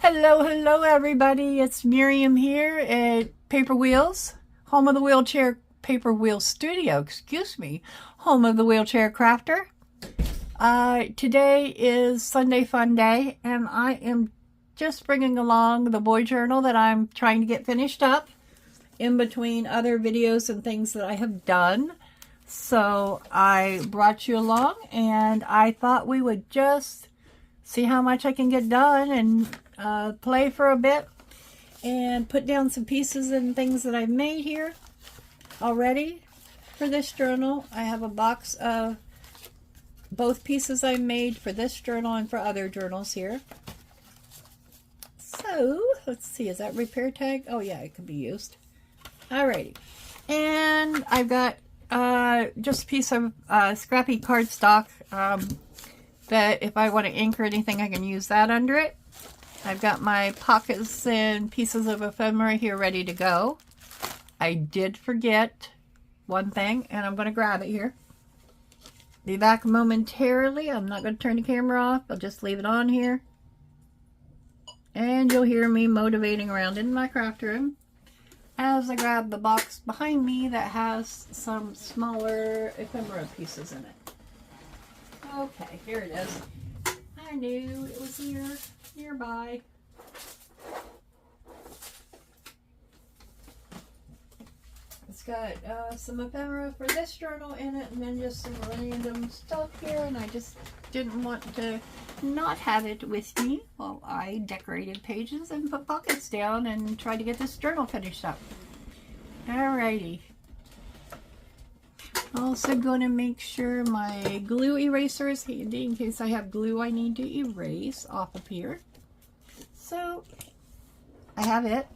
Hello everybody. It's Miriam here at Paper Wheels, home of the Wheelchair Paper Wheel Studio, excuse me, home of the Wheelchair Crafter. Today is Sunday Fun Day, and I am just bringing along the boy journal that I'm trying to get finished up in between other videos and things that I have done. So I brought you along, and I thought we would just see how much I can get done and play for a bit and put down some pieces and things that I've made here already for this journal. I have a box of both pieces I made for this journal and for other journals here. So let's see, is that repair tag? Oh yeah, it can be used. Alrighty, and I've got just a piece of scrappy cardstock that if I want to ink or anything, I can use that under it. I've got my pockets and pieces of ephemera here ready to go. I did forget one thing, and I'm going to grab it here. Be back momentarily. I'm not going to turn the camera off. I'll just leave it on here. And you'll hear me motivating around in my craft room as I grab the box behind me that has some smaller ephemera pieces in it. Okay, here it is. I knew it was here, nearby. It's got some ephemera for this journal in it, and then just some random stuff here, and I just didn't want to not have it with me while I decorated pages and put pockets down and tried to get this journal finished up. Alrighty. Also going to make sure my glue eraser is handy in case I have glue I need to erase off of here. So I have it.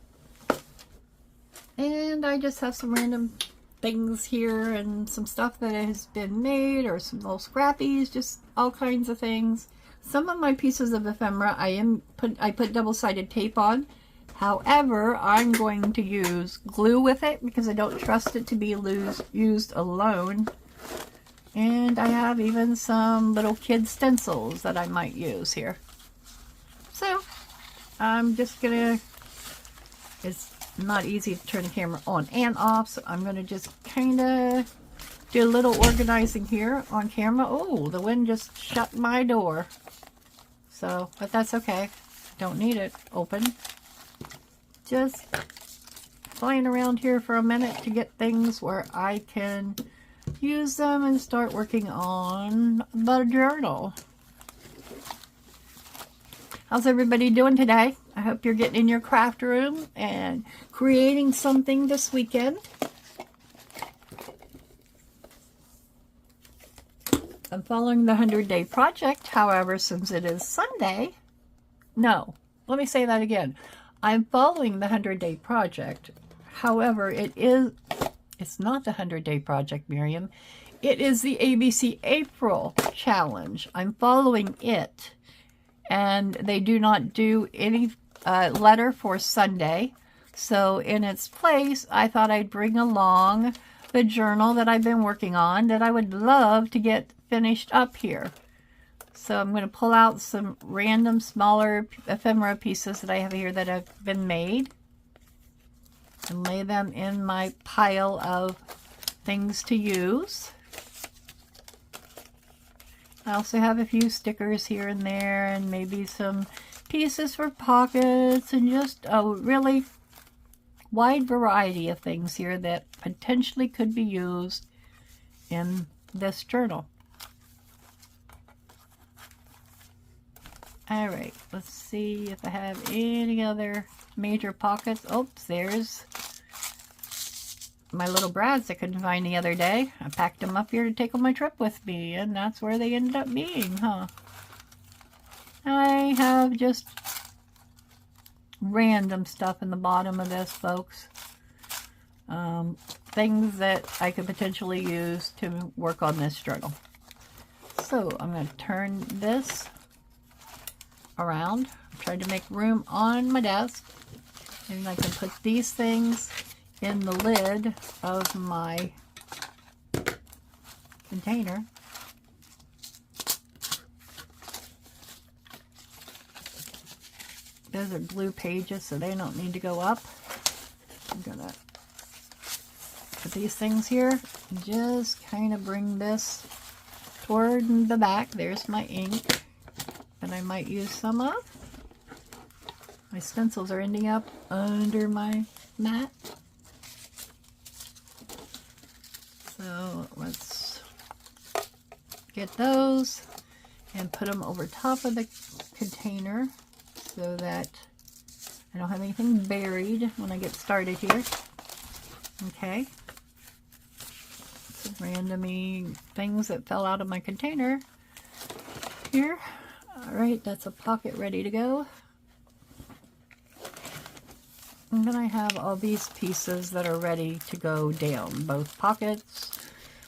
And I just have some random things here and some stuff that has been made or some little scrappies, just all kinds of things. Some of my pieces of ephemera I put double-sided tape on. However, I'm going to use glue with it because I don't trust it to be used alone. And I have even some little kid stencils that I might use here. So, I'm just gonna, it's not easy to turn the camera on and off, so I'm gonna just kind of do a little organizing here on camera. Oh, the wind just shut my door. So, but that's okay. Don't need it open. Just flying around here for a minute to get things where I can use them and start working on the journal. How's everybody doing today? I hope you're getting in your craft room and creating something this weekend. I'm following the 100-day project. However, since it is Sunday, no, let me say that again. I'm following the 100-day project. However, it's not the 100-day project, Miriam. It is the ABC April challenge. I'm following it. And they do not do any letter for Sunday. So in its place, I thought I'd bring along the journal that I've been working on that I would love to get finished up here. So I'm going to pull out some random smaller ephemera pieces that I have here that have been made and lay them in my pile of things to use. I also have a few stickers here and there and maybe some pieces for pockets and just a really wide variety of things here that potentially could be used in this journal. Alright, let's see if I have any other major pockets. Oops, there's my little brads I couldn't find the other day. I packed them up here to take on my trip with me, and that's where they ended up being, huh? I have just random stuff in the bottom of this, folks. Things that I could potentially use to work on this journal. So I'm going to turn this around. I'm trying to make room on my desk, and I can put these things in the lid of my container. Those are blue pages, so they don't need to go up. I'm gonna put these things here. Just kind of bring this toward the back. There's my ink that I might use some of. My stencils are ending up under my mat. So let's get those and put them over top of the container so that I don't have anything buried when I get started here. Okay. Some randomy things that fell out of my container here. Alright, that's a pocket ready to go. And then I have all these pieces that are ready to go down. Both pockets.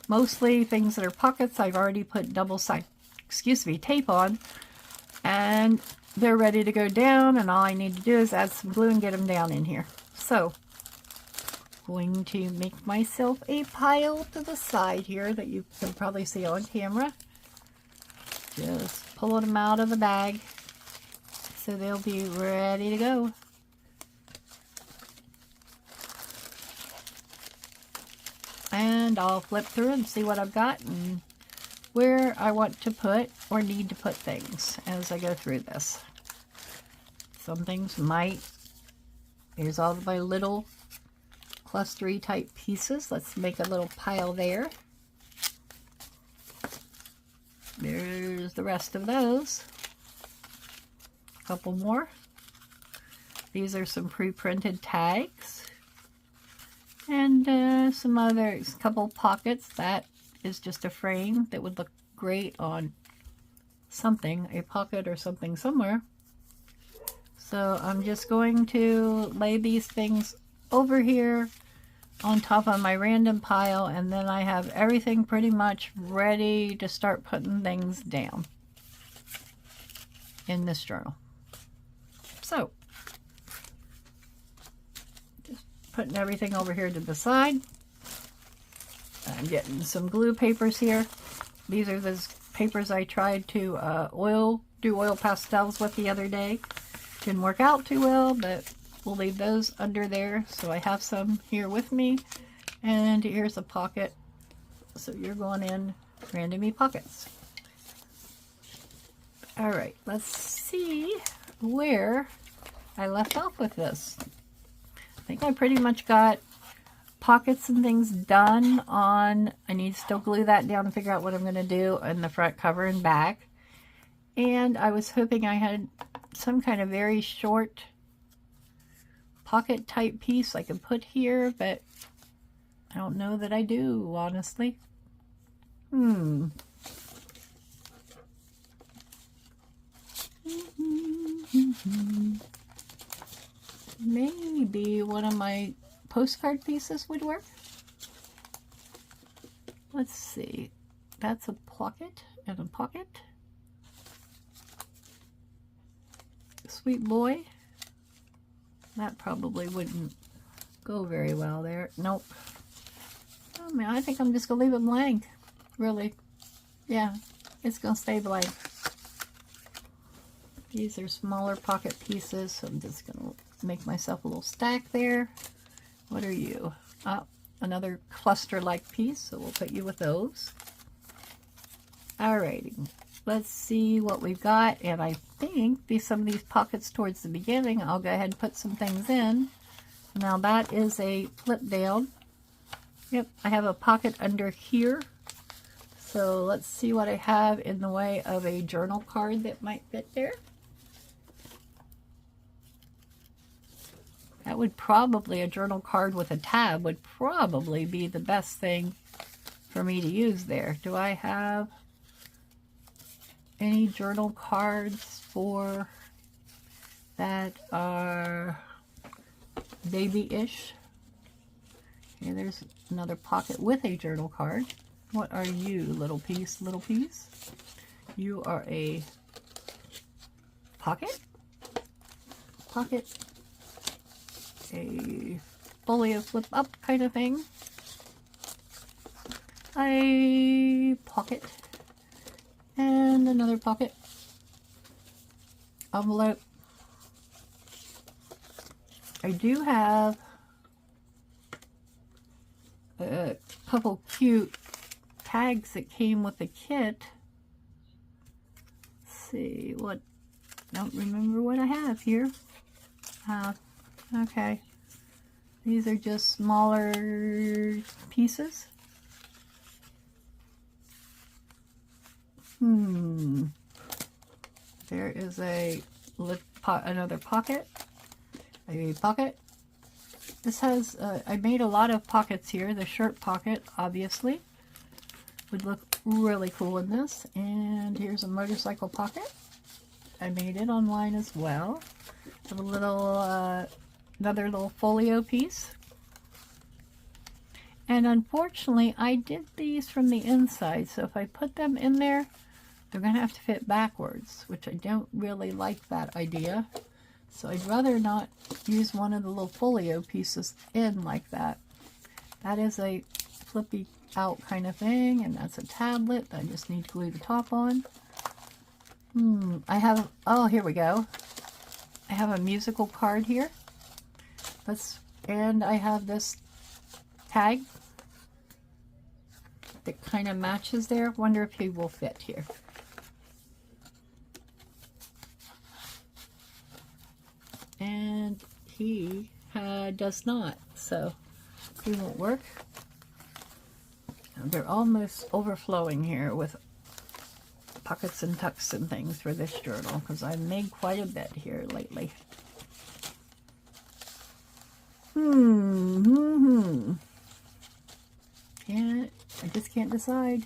Mostly things that are pockets I've already put double-sided, tape on. And they're ready to go down, and all I need to do is add some glue and get them down in here. So, going to make myself a pile to the side here that you can probably see on camera. Just pulling them out of the bag so they'll be ready to go. And I'll flip through and see what I've got and where I want to put or need to put things as I go through this. Some things might, here's all of my little clustery type pieces. Let's make a little pile there. There's the rest of those. A couple more. These are some pre-printed tags. And some other, couple pockets. That is just a frame that would look great on something, a pocket or something somewhere. So I'm just going to lay these things over here on top of my random pile, and then I have everything pretty much ready to start putting things down in this journal. So, just putting everything over here to the side. I'm getting some glue papers here. These are the papers I tried to do oil pastels with the other day. Didn't work out too well, but we'll leave those under there. So I have some here with me. And here's a pocket. So you're going in randomy pockets. Alright, let's see where I left off with this. I think I pretty much got pockets and things done on, I need to still glue that down and figure out what I'm going to do in the front cover and back. And I was hoping I had some kind of very short pocket type piece I could put here, but I don't know that I do, honestly. Maybe one of my postcard pieces would work. Let's see. That's a pocket and a pocket. Sweet boy. That probably wouldn't go very well there. Nope. Oh man, I think I'm just gonna leave it blank. Really. Yeah, it's gonna stay blank. These are smaller pocket pieces, so I'm just gonna make myself a little stack there. What are you? Another cluster-like piece, so we'll put you with those. Alrighty, let's see what we've got, and I think some of these pockets towards the beginning, I'll go ahead and put some things in. Now that is a flip down. Yep, I have a pocket under here. So let's see what I have in the way of a journal card that might fit there. That would probably, a journal card with a tab would probably be the best thing for me to use there. Do I have any journal cards for that are baby-ish? Okay, there's another pocket with a journal card. What are you, little piece, little piece? You are a pocket? Pocket. A folio flip up kind of thing. A pocket. And another pocket. Envelope. I do have a couple cute tags that came with the kit. Let's see what, don't remember what I have here. Okay. These are just smaller pieces. There is another pocket. A pocket. This has, I made a lot of pockets here. The shirt pocket, obviously, would look really cool in this. And here's a motorcycle pocket. I made it online as well. Have a little, another little folio piece. And unfortunately, I did these from the inside, so if I put them in there, they're going to have to fit backwards, which I don't really like that idea. So I'd rather not use one of the little folio pieces in like that. That is a flippy out kind of thing, and that's a tablet that I just need to glue the top on. I have, oh, here we go. I have a musical card here. And I have this tag that kind of matches there. Wonder if he will fit here. And he does not, so he won't work. They're almost overflowing here with pockets and tucks and things for this journal, because I've made quite a bit here lately. I just can't decide.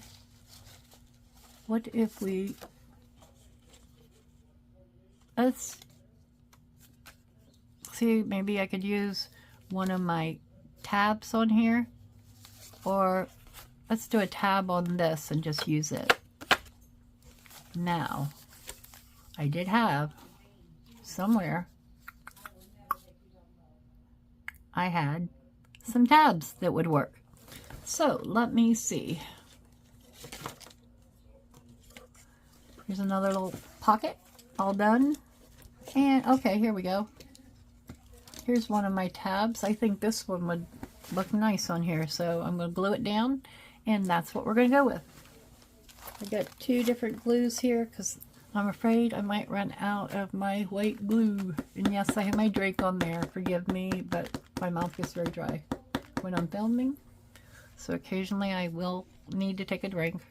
What if we... Let's see, maybe I could use one of my tabs on here. Or let's do a tab on this and just use it. Now, I did have somewhere, I had some tabs that would work. So let me see. Here's another little pocket, all done. And okay, here we go. Here's one of my tabs. I think this one would look nice on here, so I'm going to glue it down, and that's what we're going to go with. I got two different glues here because I'm afraid I might run out of my white glue. And yes, I have my Drake on there, forgive me, but my mouth gets very dry when I'm filming. So occasionally I will need to take a drink.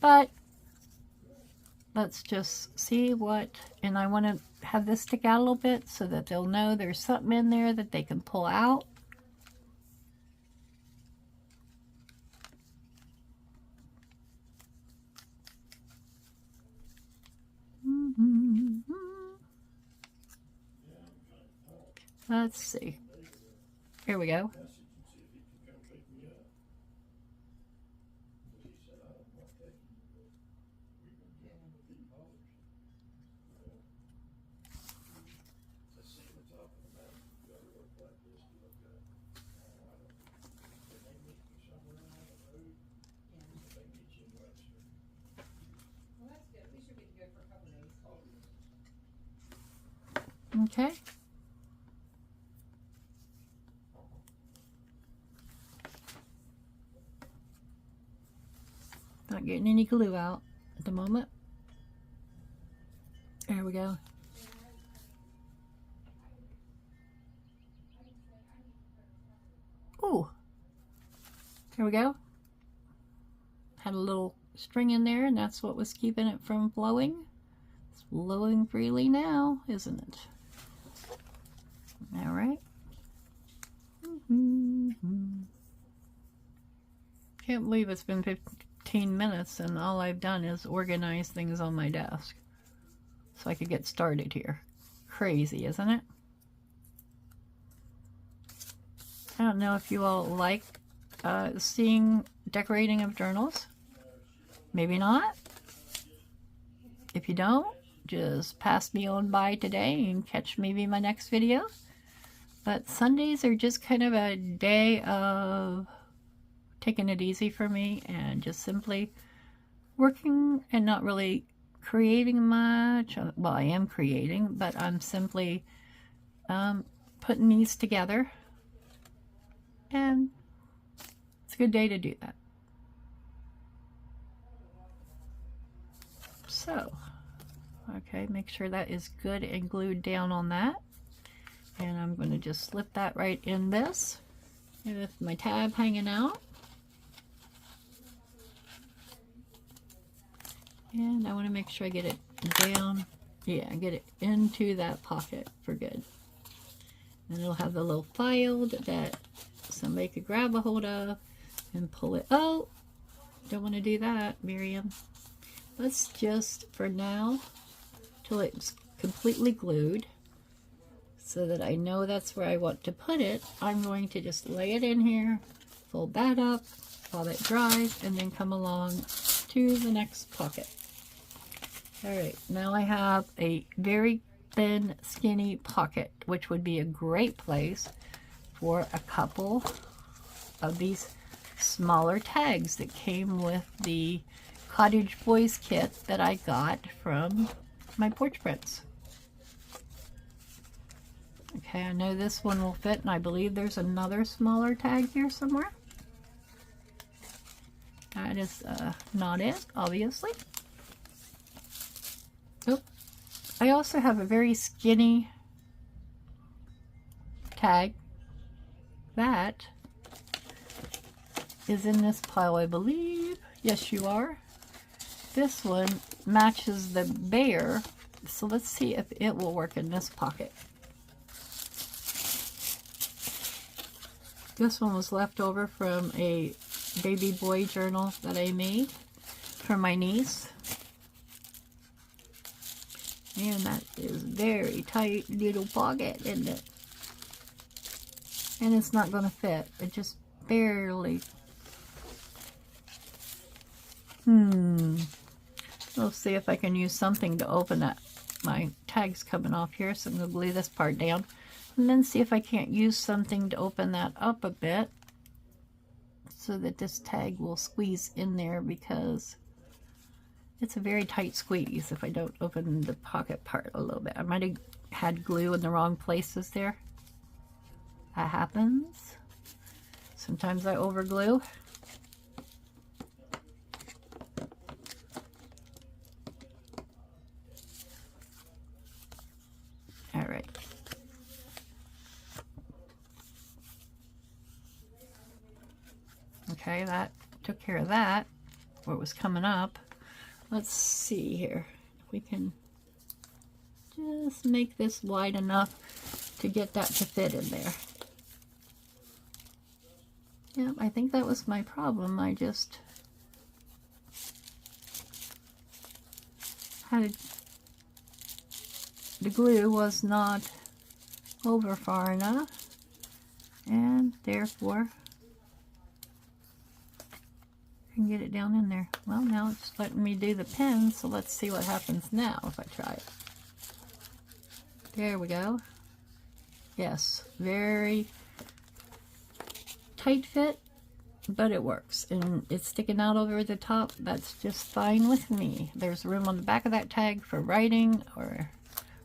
But let's just see what, and I want to have this stick out a little bit so that they'll know there's something in there that they can pull out. Let's see. Here we go. Okay. Not getting any glue out at the moment. There we go. Ooh. There we go. Had a little string in there, and that's what was keeping it from flowing. It's flowing freely now, isn't it? All right. Can't believe it's been 15 minutes and all I've done is organize things on my desk so I could get started here. Crazy, isn't it? I don't know if you all like seeing decorating of journals. Maybe not. If you don't, just pass me on by today and catch maybe my next video. But Sundays are just kind of a day of taking it easy for me and just simply working and not really creating much. Well, I am creating, but I'm simply putting these together, and it's a good day to do that. So, okay, make sure that is good and glued down on that. And I'm going to just slip that right in this with my tab hanging out. And I want to make sure I get it down. Yeah, get it into that pocket for good. And it'll have the little file that somebody could grab a hold of and pull it. Oh, don't want to do that, Miriam. Let's just, for now, till it's completely glued, so that I know that's where I want to put it, I'm going to just lay it in here, fold that up while it dries, and then come along to the next pocket. Alright, now I have a very thin, skinny pocket, which would be a great place for a couple of these smaller tags that came with the Cottage Boys kit that I got from my Porch Prints. Okay, I know this one will fit, and I believe there's another smaller tag here somewhere. That is not it, obviously. Oh, I also have a very skinny tag that is in this pile, I believe. Yes, you are. This one matches the bear, so let's see if it will work in this pocket. This one was left over from a baby boy journal that I made for my niece. And that is very tight little pocket, isn't it? And it's not going to fit. It just barely. Let's see if I can use something to open that. My tag's coming off here, so I'm going to glue this part down. And then see if I can't use something to open that up a bit so that this tag will squeeze in there, because it's a very tight squeeze if I don't open the pocket part a little bit. I might have had glue in the wrong places there. That happens. Sometimes I over glue. Alright. Okay, that took care of that, what was coming up. Let's see here. We can just make this wide enough to get that to fit in there. Yep, I think that was my problem. I just had the glue was not over far enough, and therefore I can get it down in there. Well, now it's letting me do the pin, so let's see what happens now if I try it. There we go. Yes, very tight fit, but it works, and it's sticking out over the top. That's just fine with me. There's room on the back of that tag for writing or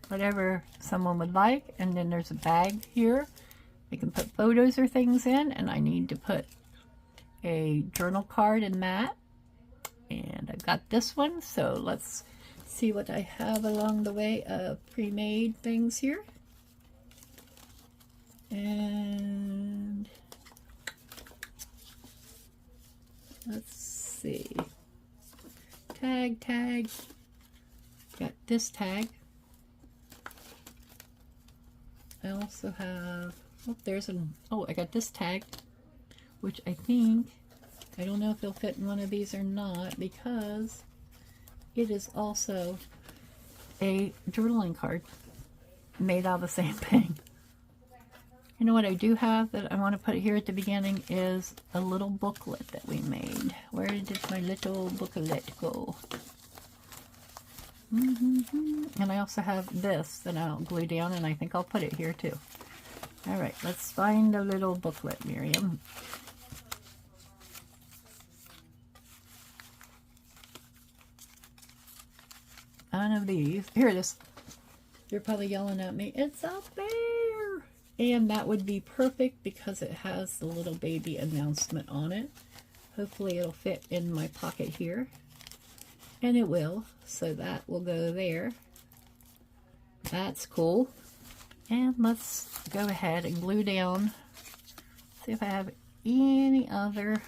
whatever someone would like, and then there's a bag here I can put photos or things in, and I need to put a journal card in that, and I've got this one, so let's see what I have along the way of pre-made things here. And let's see, tag, got this tag. I also have, I got this tag, which I think, I don't know if it'll fit in one of these or not, because it is also a journaling card made out of the same thing. You know what I do have that I want to put here at the beginning is a little booklet that we made. Where did my little booklet go? And I also have this that I'll glue down, and I think I'll put it here too. Alright, let's find a little booklet, Miriam. One of these. Here it is. You're probably yelling at me. It's up there. And that would be perfect because it has the little baby announcement on it. Hopefully it'll fit in my pocket here. And it will. So that will go there. That's cool. And let's go ahead and glue down. See if I have any other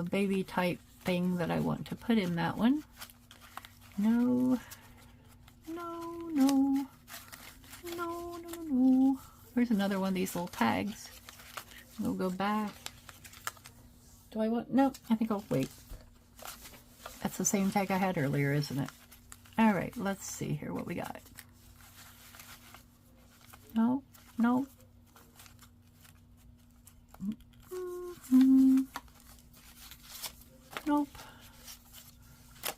baby type thing that I want to put in that one. No. No, no. No, no, no. There's another one of these little tags. We'll go back. Do I want? No, I think I'll wait. That's the same tag I had earlier, isn't it? All right, let's see here what we got. No, no. Nope.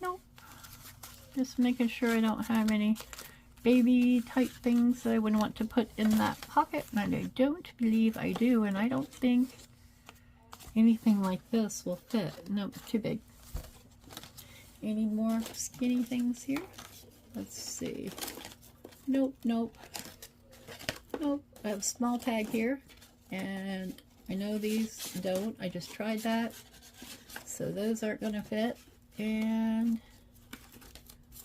Nope. Just making sure I don't have any baby type things that I wouldn't want to put in that pocket, and I don't believe I do, and I don't think anything like this will fit. Nope, too big. Any more skinny things here? Let's see. Nope, nope. Nope, I have a small tag here, and I know these don't. I just tried that. So those aren't going to fit, and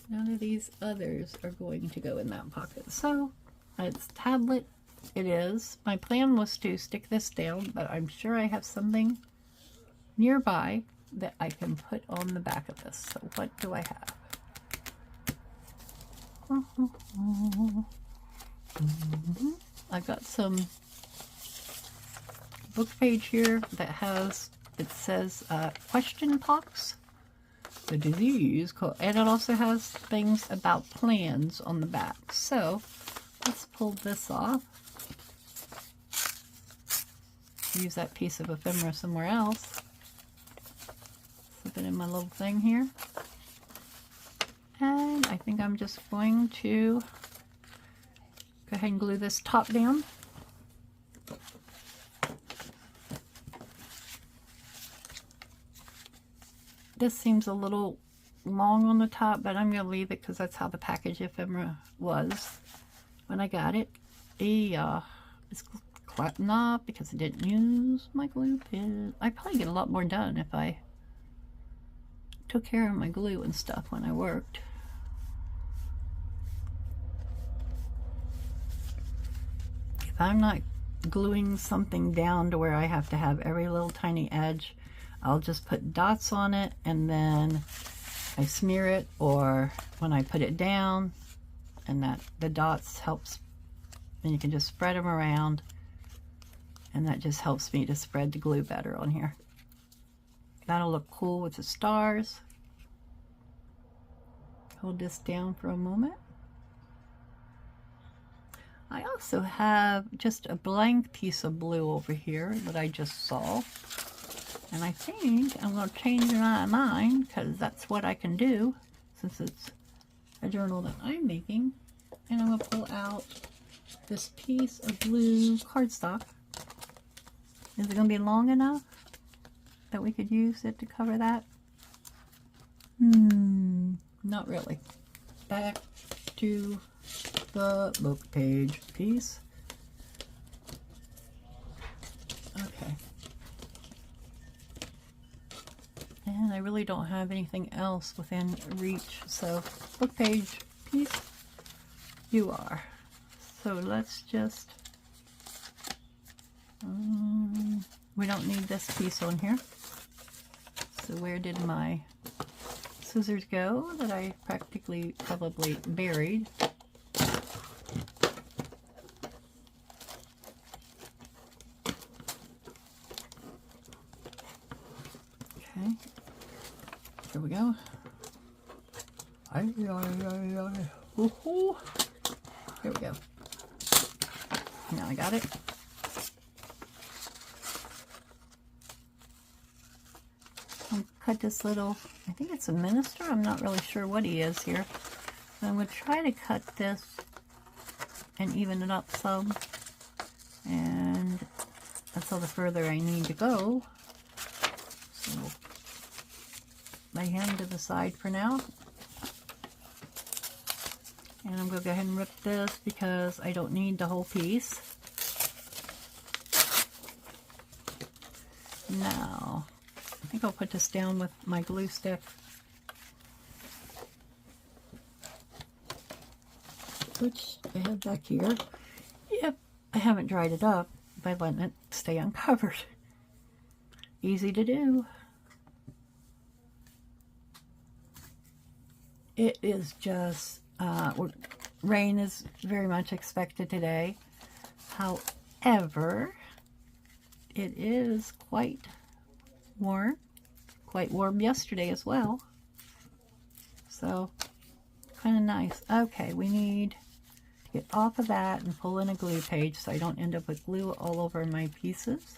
none of these others are going to go in that pocket. So it's tablet. It is. My plan was to stick this down, but I'm sure I have something nearby that I can put on the back of this. So what do I have? I've got some book page here that has, it says question pox, the disease, and it also has things about plans on the back. So let's pull this off. Use that piece of ephemera somewhere else. Slip it in my little thing here. And I think I'm just going to go ahead and glue this top down. This seems a little long on the top, but I'm going to leave it because that's how the package ephemera was when I got it. It's clapping off because I didn't use my glue pen. I'd probably get a lot more done if I took care of my glue and stuff when I worked. If I'm not gluing something down to where I have to have every little tiny edge, I'll just put dots on it and then I smear it, or when I put it down, and that the dots helps, and you can just spread them around, and that just helps me to spread the glue better on here. That'll look cool with the stars. Hold this down for a moment. I also have just a blank piece of blue over here that I just saw. And I think I'm going to change my mind because that's what I can do since it's a journal that I'm making. And I'm going to pull out this piece of blue cardstock. Is it going to be long enough that we could use it to cover that? Not really. Back to the book page piece. Okay. And I really don't have anything else within reach, so book page piece, you are. So let's just, we don't need this piece on here. So where did my scissors go that I practically probably buried? Okay, here we go. Here we go. Now I got it. I'll cut this little, I think it's a minister. I'm not really sure what he is here. So I'm going to try to cut this and even it up some. And that's all the further I need to go. So lay him to the side for now. And I'm going to go ahead and rip this because I don't need the whole piece. Now, I think I'll put this down with my glue stick. Which I have back here. Yep, I haven't dried it up by letting it stay uncovered. Easy to do. It is just, rain is very much expected today. However, it is quite warm yesterday as well. So, kind of nice. Okay, we need to get off of that and pull in a glue page so I don't end up with glue all over my pieces.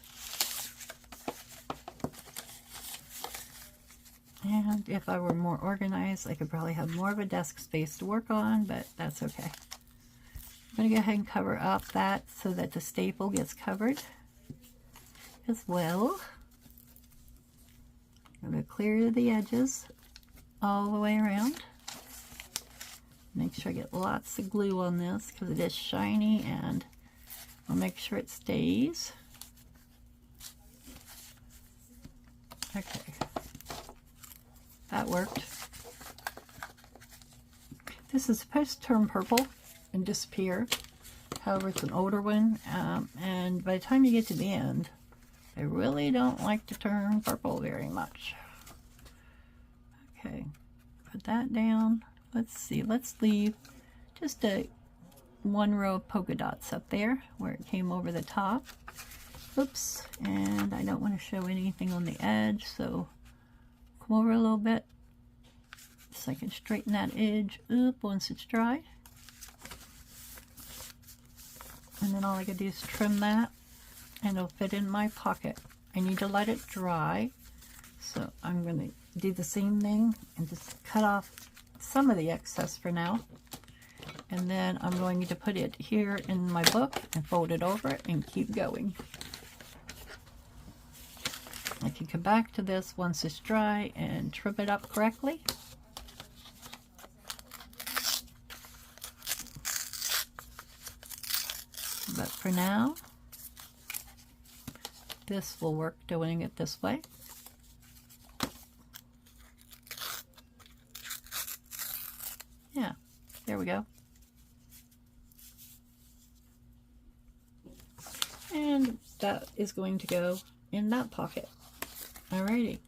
And if I were more organized, I could probably have more of a desk space to work on, but that's okay. I'm going to go ahead and cover up that so that the staple gets covered as well. I'm going to clear the edges all the way around. Make sure I get lots of glue on this because it is shiny, and I'll make sure it stays. Okay. That worked. This is supposed to turn purple and disappear. However, it's an older one, and by the time you get to the end, I really don't like to turn purple very much. Okay, put that down. Let's see, let's leave just one row of polka dots up there where it came over the top. Oops, and I don't want to show anything on the edge, so come over a little bit so I can straighten that edge up once it's dry. And then all I gotta do is trim that and it'll fit in my pocket. I need to let it dry, so I'm gonna do the same thing and just cut off some of the excess for now. And then I'm going to put it here in my book and fold it over and keep going. I can come back to this once it's dry and trim it up correctly. But for now, this will work doing it this way. Yeah, there we go. And that is going to go in that pocket. Alrighty,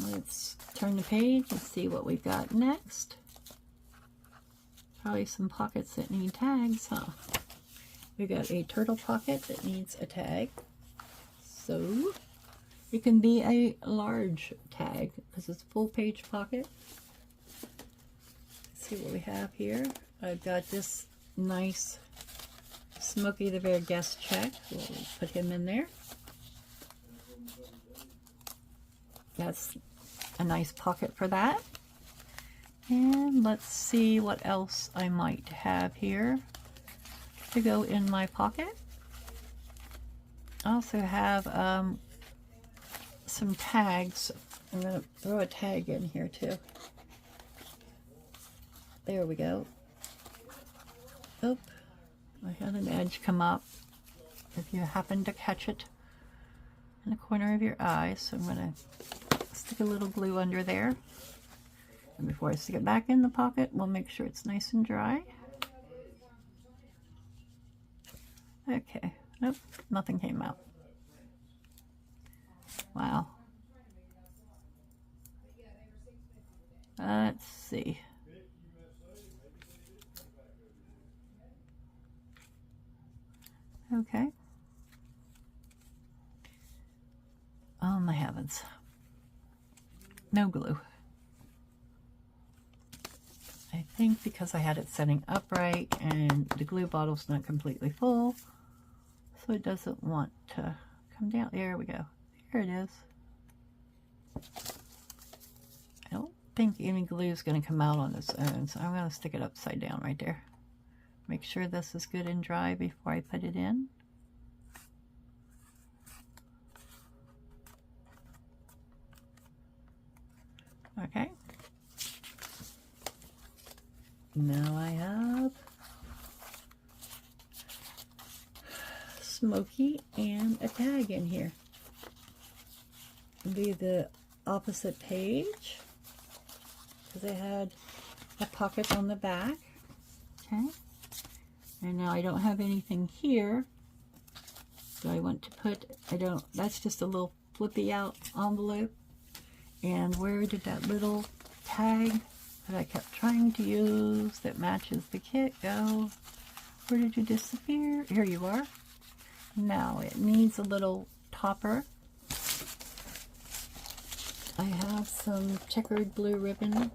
let's turn the page and see what we've got next. Probably some pockets that need tags, huh? We've got a turtle pocket that needs a tag. So it can be a large tag because it's a full page pocket. Let's see what we have here. I've got this nice Smokey the Bear guest check. We'll put him in there. That's a nice pocket for that. And let's see what else I might have here to go in my pocket. I also have some tags. I'm going to throw a tag in here too. There we go. Oh, I had an edge come up. If you happen to catch it in the corner of your eye, so I'm going to stick a little glue under there. And before I stick it back in the pocket, we'll make sure it's nice and dry. Okay, nope, nothing came out. Wow. Let's see. Okay. Oh my heavens. No glue. I think because I had it setting upright and the glue bottle's not completely full, so it doesn't want to come down. There we go. Here it is. I don't think any glue is going to come out on its own, so I'm going to stick it upside down right there. Make sure this is good and dry before I put it in. Okay. Now I have Smoky and a tag in here. It'll be the opposite page because I had a pocket on the back. Okay, and now I don't have anything here. So I want to put, that's just a little flippy out envelope. And where did that little tag that I kept trying to use that matches the kit go? Where did you disappear? Here you are. Now it needs a little topper. I have some checkered blue ribbon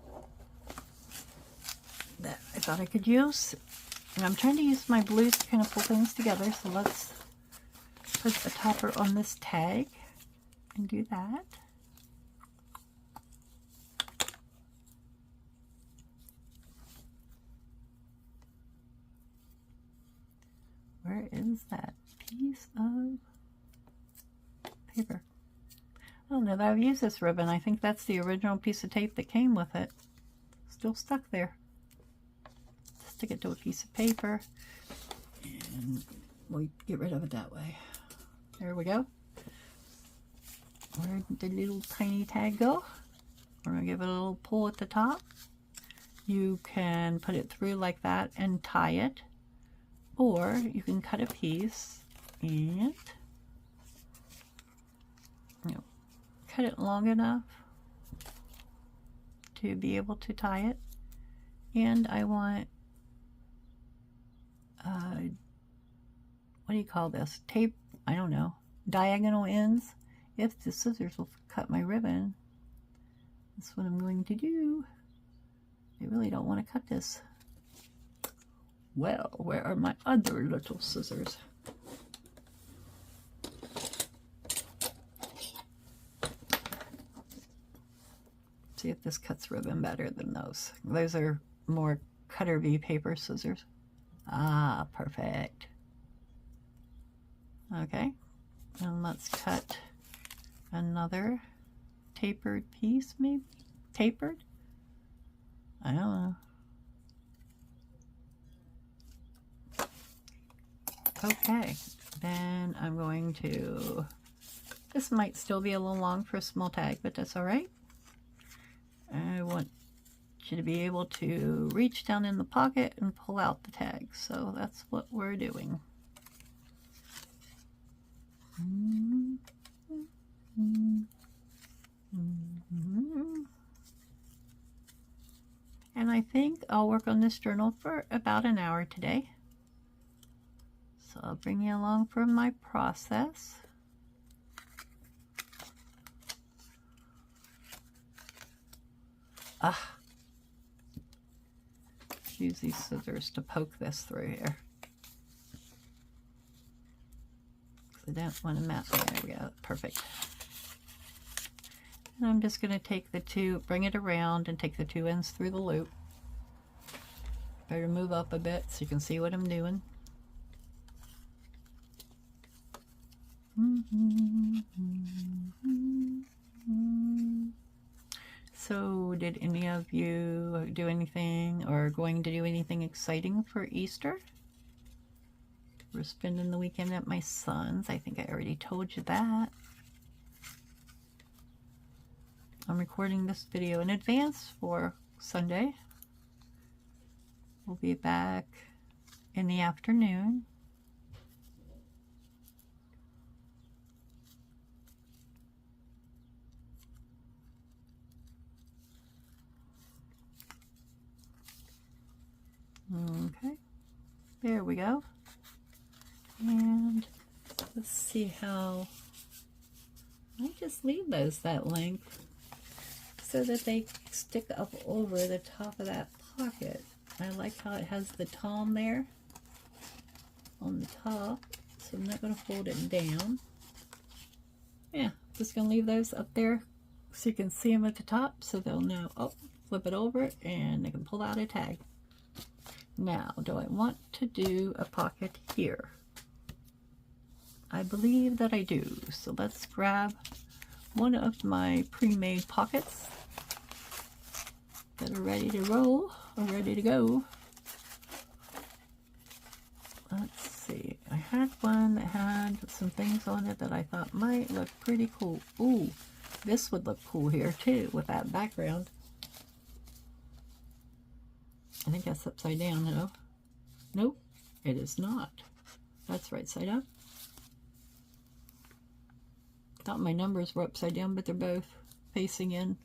that I thought I could use. And I'm trying to use my blues to kind of pull things together. So let's put a topper on this tag and do that. Where is that piece of paper? I don't know that I've used this ribbon. I think that's the original piece of tape that came with it. Still stuck there. Stick it to a piece of paper and we'll get rid of it that way. There we go. Where did the little tiny tag go? We're going to give it a little pull at the top. You can put it through like that and tie it. Or you can cut a piece and cut it long enough to be able to tie it. And I want, what do you call this? Tape, I don't know, diagonal ends. If the scissors will cut my ribbon, that's what I'm going to do. I really don't want to cut this. Well, where are my other little scissors? See if this cuts ribbon better than those. Those are more Cutter V paper scissors. Ah, perfect. Okay, and let's cut another tapered piece, maybe? Tapered? I don't know. Okay, then I'm going to, this might still be a little long for a small tag, but that's all right. I want you to be able to reach down in the pocket and pull out the tag, so that's what we're doing. And I think I'll work on this journal for about an hour today. So I'll bring you along for my process. Use these scissors to poke this through here. I don't want to mess. There we go. Perfect. And I'm just going to take the two, bring it around and take the two ends through the loop. Better move up a bit so you can see what I'm doing. So did any of you do anything or going to do anything exciting for Easter? We're spending the weekend at my son's. I think I already told you that. I'm recording this video in advance for Sunday. We'll be back in the afternoon. Okay, there we go. And let's see how, I just leave those that length so that they stick up over the top of that pocket. I like how it has the tom there on the top, so I'm not going to fold it down. Yeah, just going to leave those up there so you can see them at the top so they'll know, oh, flip it over and they can pull out a tag. Now, do I want to do a pocket here? I believe that I do. So let's grab one of my pre-made pockets that are ready to roll or ready to go. Let's see. I had one that had some things on it that I thought might look pretty cool. Ooh, this would look cool here too with that background. I think that's upside down, no? Nope, it is not. That's right side up. Thought my numbers were upside down, but they're both facing in.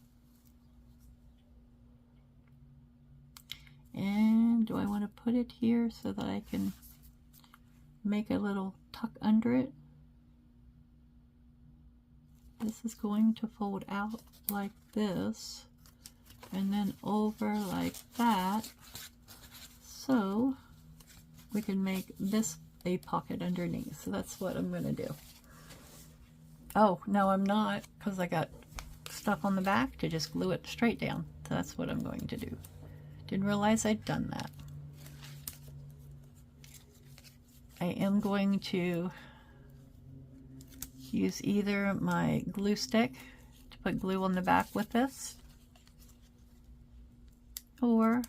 And do I want to put it here so that I can make a little tuck under it? This is going to fold out like this and then over like that, so we can make this a pocket underneath. So that's what I'm going to do. Oh, no, I'm not, because I got stuff on the back to just glue it straight down. So that's what I'm going to do. Didn't realize I'd done that. I am going to use either my glue stick to put glue on the back with this, or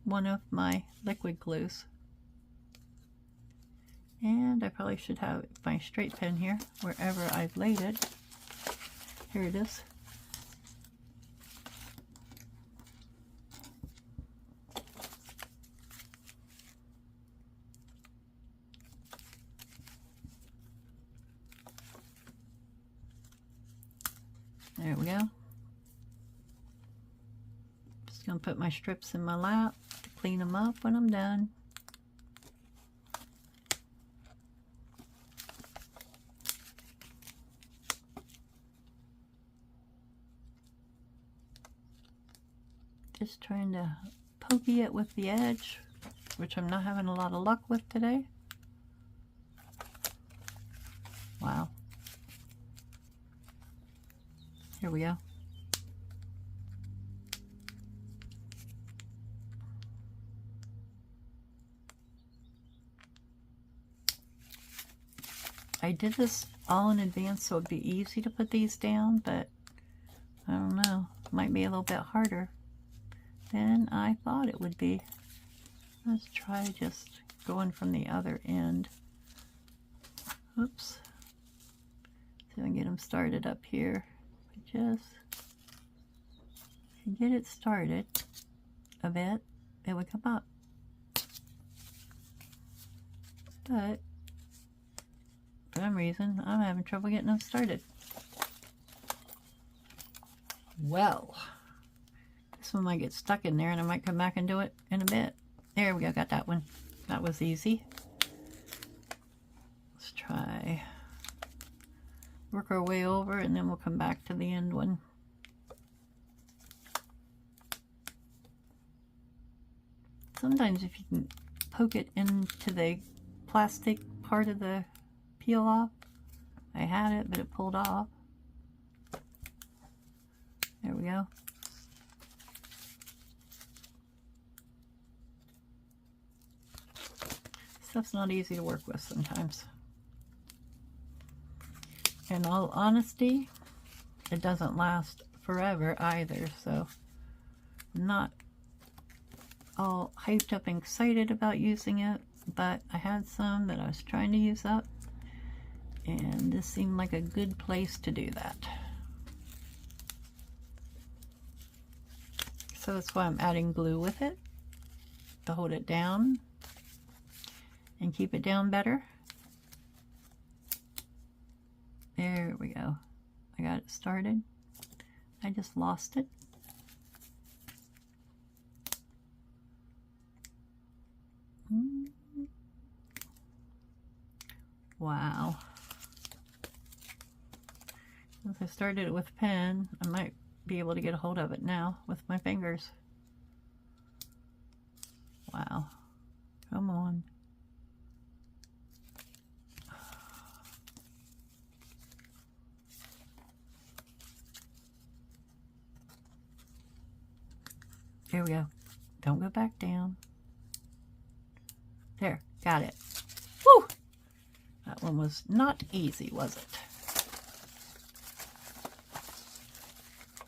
one of my liquid glues. And I probably should have my straight pen here wherever I've laid it. Here it is. There we go. Just gonna put my strips in my lap to clean them up when I'm done. Just trying to pokey it with the edge, which I'm not having a lot of luck with today. Wow. Here we go. I did this all in advance so it'd be easy to put these down, but I don't know. It might be a little bit harder than I thought it would be. Let's try just going from the other end. Oops. See if I can get them started up here. Just get it started a bit, it would come up. But for some reason, I'm having trouble getting them started. Well, this one might get stuck in there and I might come back and do it in a bit. There we go, got that one. That was easy. Let's try work our way over and then we'll come back to the end one. Sometimes if you can poke it into the plastic part of the peel off. I had it, but it pulled off. There we go. Stuff's not easy to work with sometimes. In all honesty, it doesn't last forever either, so I'm not all hyped up and excited about using it, but I had some that I was trying to use up, and this seemed like a good place to do that. So that's why I'm adding glue with it, to hold it down and keep it down better. There we go. I got it started. I just lost it. Wow. Since I started it with a pen, I might be able to get a hold of it now with my fingers. Wow. Come on. There we go. Don't go back down. There, got it. Woo! That one was not easy, was it?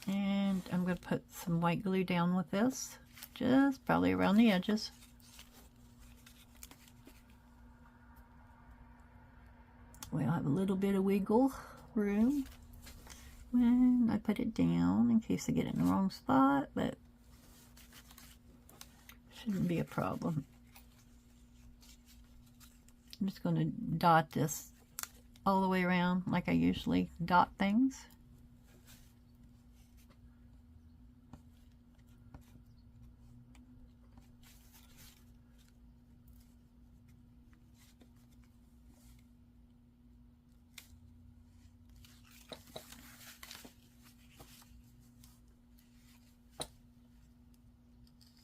And I'm going to put some white glue down with this, just probably around the edges. we'll have a little bit of wiggle room when I put it down in case I get it in the wrong spot, but shouldn't be a problem. I'm just going to dot this all the way around like I usually dot things.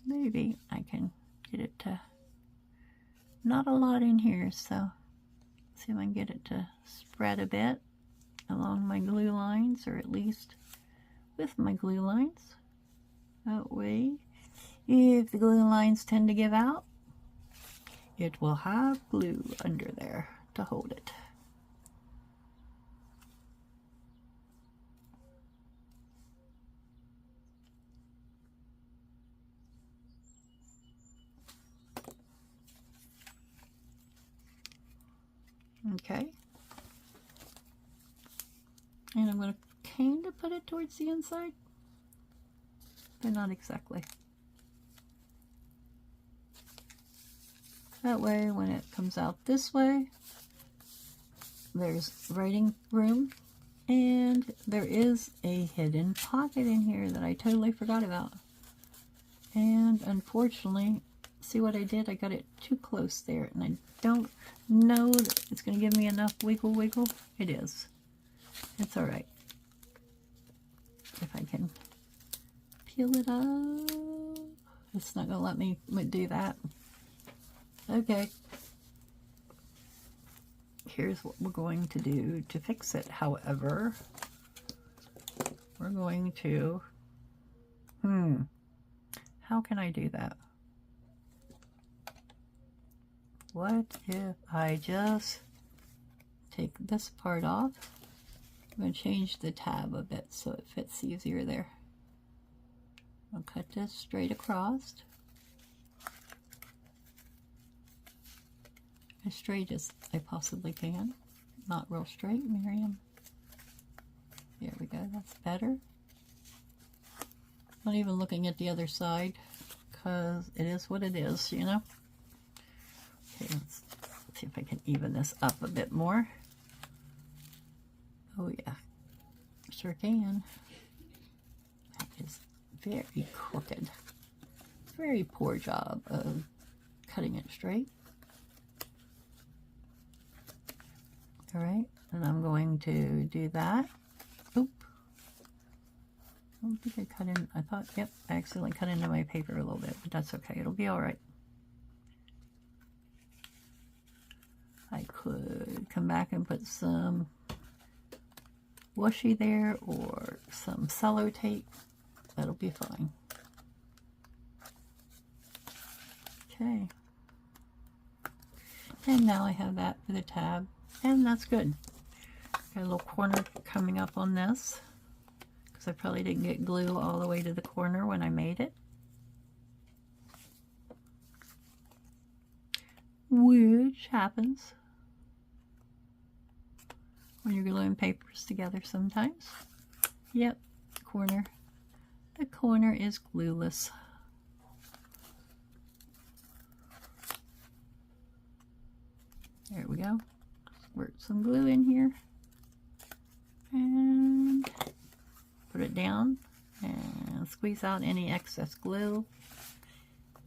Maybe I can get it to, not a lot in here, so see if I can get it to spread a bit along my glue lines, or at least with my glue lines. That way, if the glue lines tend to give out, it will have glue under there to hold it. Okay, and I'm going to kind of put it towards the inside, but not exactly. That way, when it comes out this way, there's writing room, and there is a hidden pocket in here that I totally forgot about. And unfortunately, see what I did? I got it too close there, and I don't know that it's going to give me enough wiggle. It is. It's all right. If I can peel it up. It's not going to let me do that. Okay. Here's what we're going to do to fix it. However, we're going to... How can I do that? What if I just take this part off? I'm going to change the tab a bit so it fits easier there. I'll cut this straight across. As straight as I possibly can. Not real straight, Miriam. There we go, that's better. Not even looking at the other side, because it is what it is, you know? Okay, let's see if I can even this up a bit more. Oh yeah, sure can. That is very crooked. Very poor job of cutting it straight. All right, and I'm going to do that. Oop. I don't think I cut in, I thought, yep, I accidentally cut into my paper a little bit, but that's okay, it'll be all right. I could come back and put some washi there or some cello tape. That'll be fine. Okay. And now I have that for the tab, and that's good. Got a little corner coming up on this, because I probably didn't get glue all the way to the corner when I made it. Which happens when you're gluing papers together sometimes. Yep, corner. The corner is glueless. There we go. Squirt some glue in here. And put it down and squeeze out any excess glue.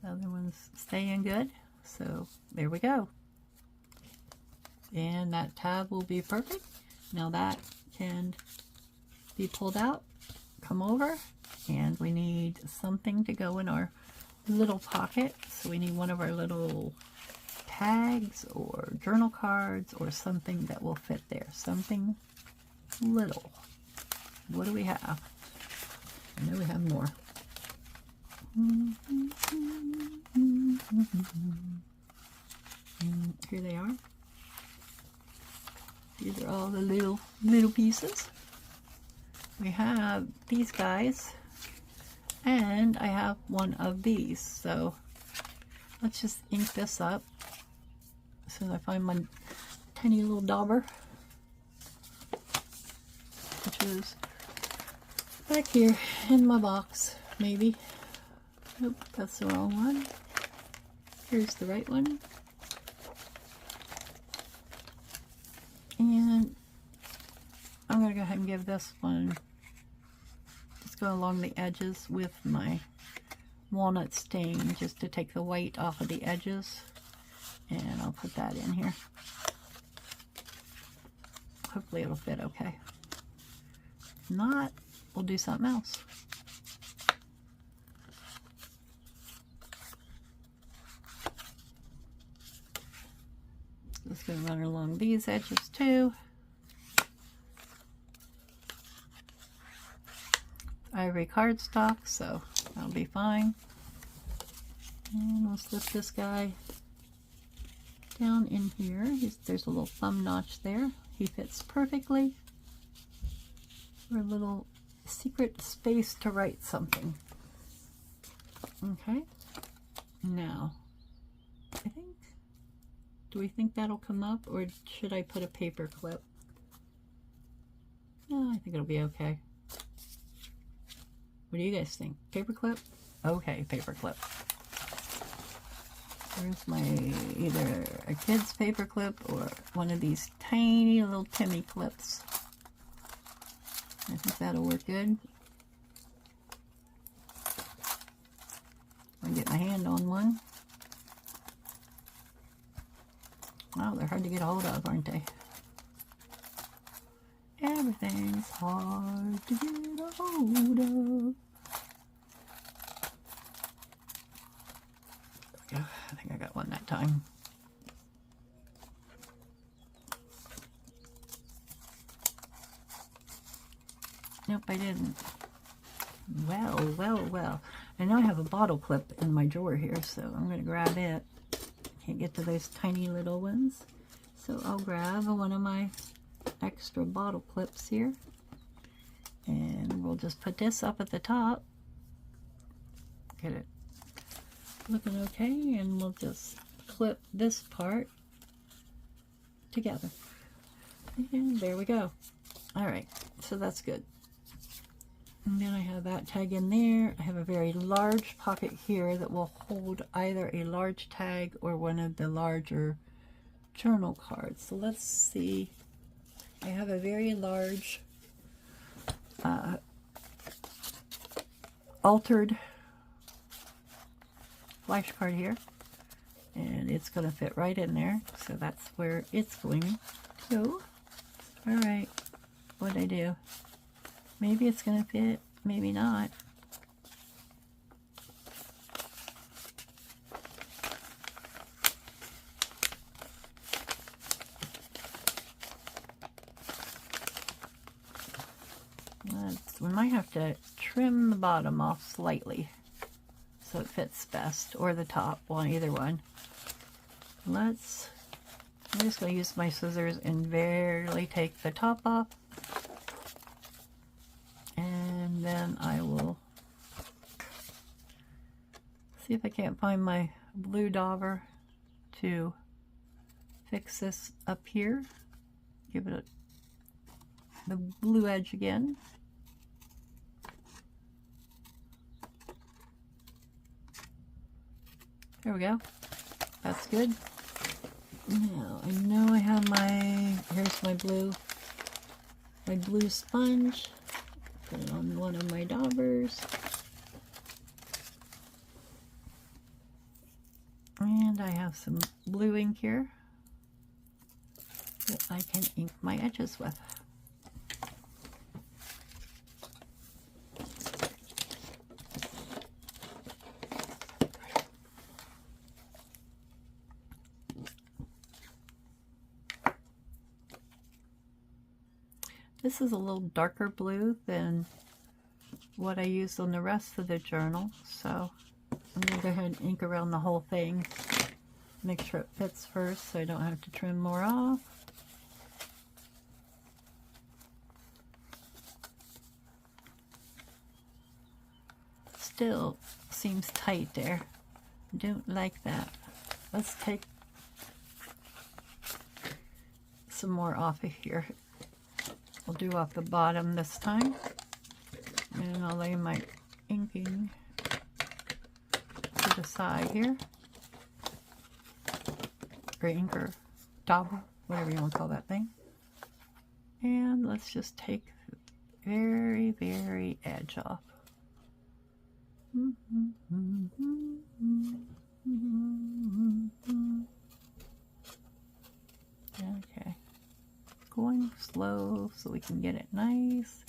The other one's staying good. So there we go. And that tab will be perfect. Now that can be pulled out, come over, and we need something to go in our little pocket. So we need one of our little tags or journal cards or something that will fit there. Something little. What do we have? I know we have more. And here they are. These are all the little pieces. We have these guys, and I have one of these. So let's just ink this up. So I find my tiny little dauber. which is back here in my box, maybe. Nope, that's the wrong one. Here's the right one. And I'm going to go ahead and give this one, just go along the edges with my walnut stain, just to take the white off of the edges. And I'll put that in here. Hopefully it'll fit okay. If not, we'll do something else. Just going to run along these edges too. Ivory cardstock, so that'll be fine. And we'll slip this guy down in here. There's a little thumb notch there. He fits perfectly for a little secret space to write something. Okay, now I think, do we think that'll come up, or should I put a paper clip? No, I think it'll be okay. What do you guys think? Paper clip? Okay, paper clip. There's my, either a kid's paper clip or one of these tiny little Timmy clips. I think that'll work good. I'll get my hand on one. Wow, they're hard to get a hold of, aren't they? Everything's hard to get a hold of. There we go. I think I got one that time. Nope, I didn't. Well, well, well. I know I have a bottle clip in my drawer here, so I'm going to grab it. Can't get to those tiny little ones. So I'll grab one of my extra bottle clips here. And we'll just put this up at the top. Get it looking okay, and we'll just clip this part together. And there we go. Alright, so that's good. And then I have that tag in there. I have a very large pocket here that will hold either a large tag or one of the larger journal cards. So let's see. I have a very large altered flash card here, and it's going to fit right in there, so that's where it's going to go. Alright, what'd I do? Maybe it's going to fit, maybe not. We might have to trim the bottom off slightly so it fits best, or the top, well, either one. I'm just going to use my scissors and barely take the top off. And then I will see if I can't find my blue dauber to fix this up here. Give it the blue edge again. There we go. That's good. Now, I know I have here's my blue sponge. Put it on one of my daubers. And I have some blue ink here that I can ink my edges with. This is a little darker blue than what I used on the rest of the journal, so I'm going to go ahead and ink around the whole thing. Make sure it fits first so I don't have to trim more off. Still seems tight there. Don't like that. Let's take some more off of here. We'll do off the bottom this time. And I'll lay my inking to the side here. Or ink or dauber, whatever you want to call that thing. And let's just take the very, very edge off. Okay. Going slow so we can get it nice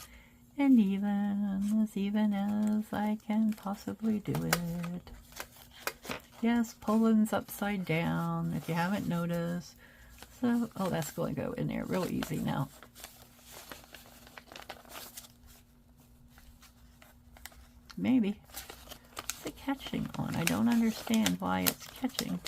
and even as I can possibly do it. Yes, Poland's upside down, if you haven't noticed. So, oh, that's going to go in there real easy now. Maybe. What's it catching on? I don't understand why it's catching.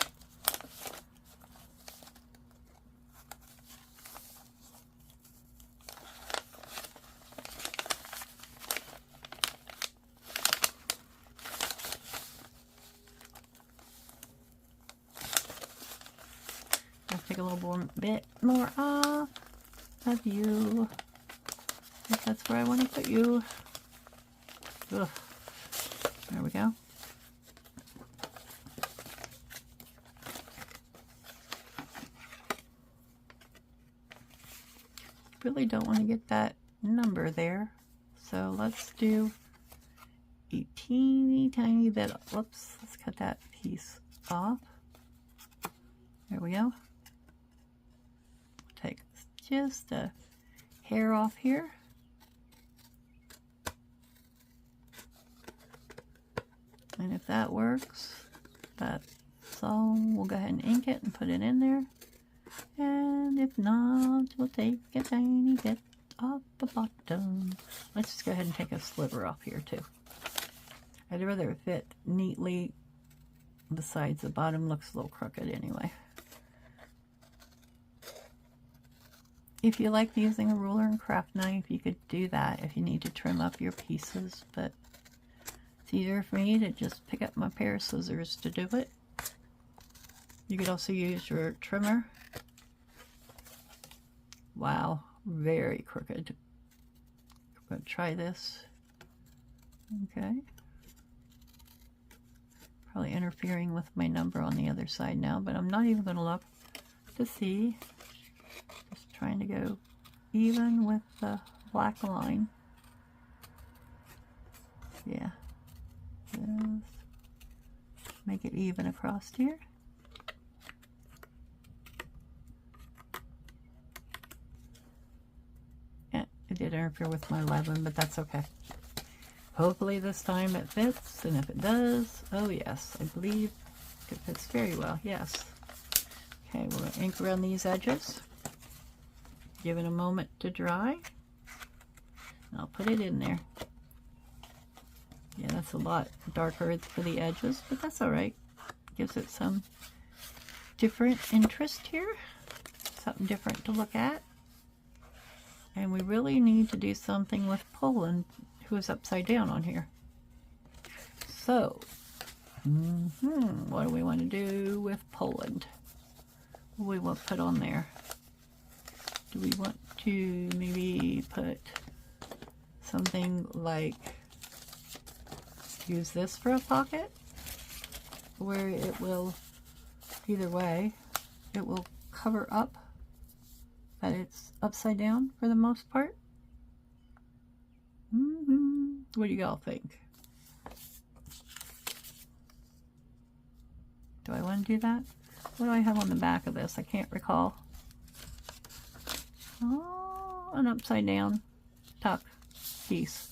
Take a little bit more off of you, if that's where I want to put you. Ugh. There we go. Really don't want to get that number there, so let's do a teeny tiny bit. Whoops, let's cut that piece off. There we go. Take just a hair off here. And if that works, that's all. We'll go ahead and ink it and put it in there. And if not, we'll take a tiny bit off the bottom. Let's just go ahead and take a sliver off here too. I'd rather it fit neatly. Besides, the bottom looks a little crooked anyway. If you like using a ruler and craft knife, you could do that if you need to trim up your pieces, but it's easier for me to just pick up my pair of scissors to do it. You could also use your trimmer. Wow, very crooked. I'm going to try this. Okay. Probably interfering with my number on the other side now, but I'm not even going to look to see. Just trying to go even with the black line. Yeah. Just make it even across here. Yeah, it did interfere with my 11, but that's okay. Hopefully this time it fits, and if it does, oh yes, I believe it fits very well, yes. Okay, we're going to ink around these edges. Give it a moment to dry. I'll put it in there. Yeah, that's a lot darker for the edges, but that's all right. Gives it some different interest here. Something different to look at. And we really need to do something with Poland, who is upside down on here. So, what do we want to do with Poland? What do we want to put on there? Do we want to maybe put something like, use this for a pocket, where it will, either way, it will cover up that it's upside down for the most part? What do y'all think? Do I want to do that? What do I have on the back of this? I can't recall. Oh, an upside down tuck piece.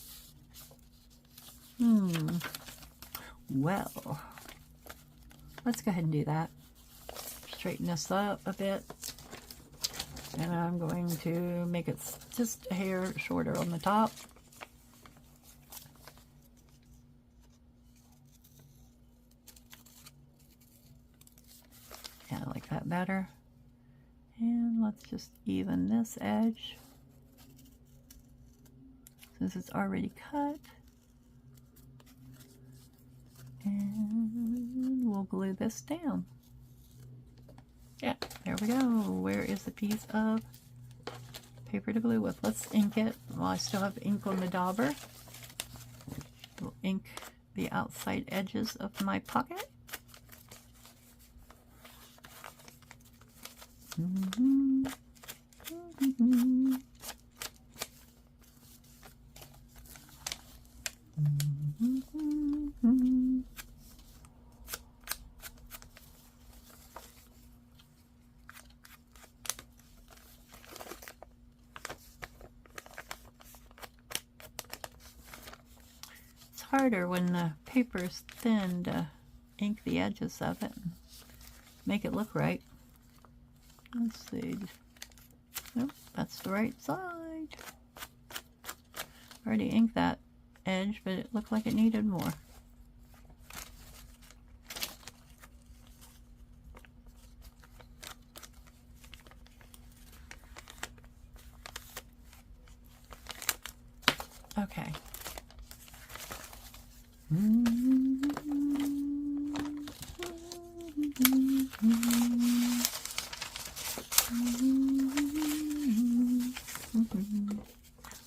Well, let's go ahead and do that. Straighten this up a bit. And I'm going to make it just a hair shorter on the top. Yeah, I like that better. And let's just even this edge, since it's already cut. And we'll glue this down. Yeah, there we go. Where is the piece of paper to glue with. Let's ink it while I still have ink on the dauber. We'll ink the outside edges of my pocket. It's harder when the paper is thin to ink the edges of it and make it look right. Let's see. Nope, that's the right side. Already inked that edge, but it looked like it needed more. Okay.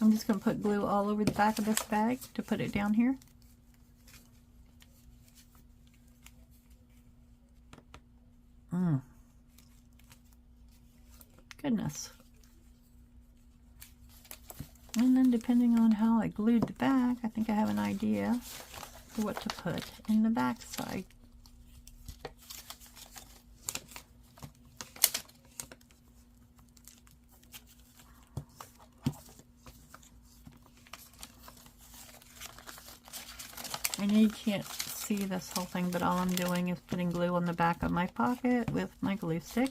I'm just going to put glue all over the back of this bag to put it down here. Goodness. And then depending on how I glued the back, I think I have an idea for what to put in the back side. I know you can't see this whole thing, but all I'm doing is putting glue on the back of my pocket with my glue stick.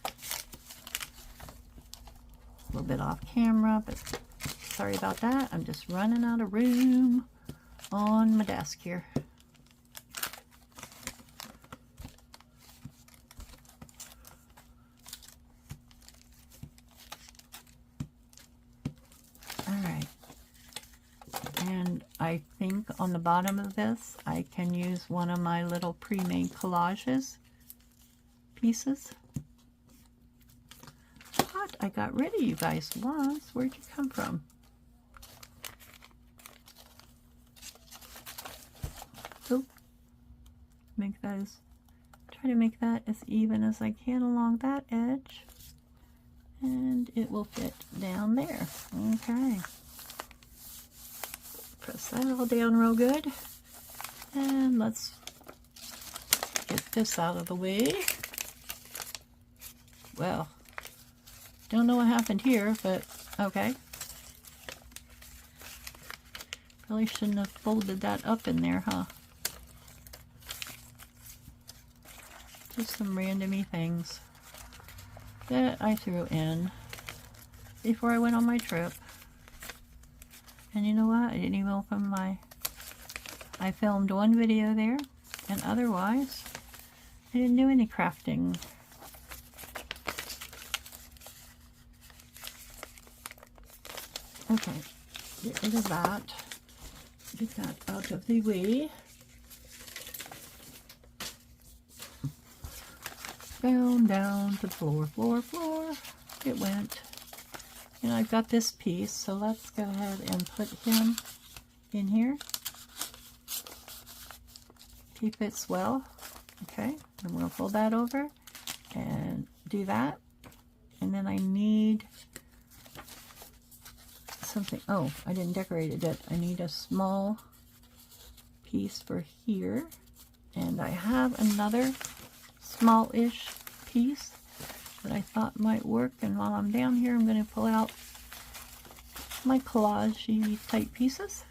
A little bit off camera, but sorry about that. I'm just running out of room on my desk here. I think on the bottom of this I can use one of my little pre-made collages pieces. What? I got rid of you guys once. Where'd you come from? Oh, try to make that as even as I can along that edge, and it will fit down there. Okay. Press that all down real good, and let's get this out of the way. Well, don't know what happened here, but okay. Probably shouldn't have folded that up in there, huh? Just some randomy things that I threw in before I went on my trip. And you know what? I didn't even open I filmed one video there, and otherwise I didn't do any crafting. Okay, get rid of that. Get that out of the way. Down to the floor. It went. And I've got this piece, so let's go ahead and put him in here. He fits well. Okay, I'm going to fold that over and do that. And then I need something. Oh, I didn't decorate it yet. I need a small piece for here. And I have another small-ish piece that I thought might work, and while I'm down here I'm going to pull out my collage-y type pieces.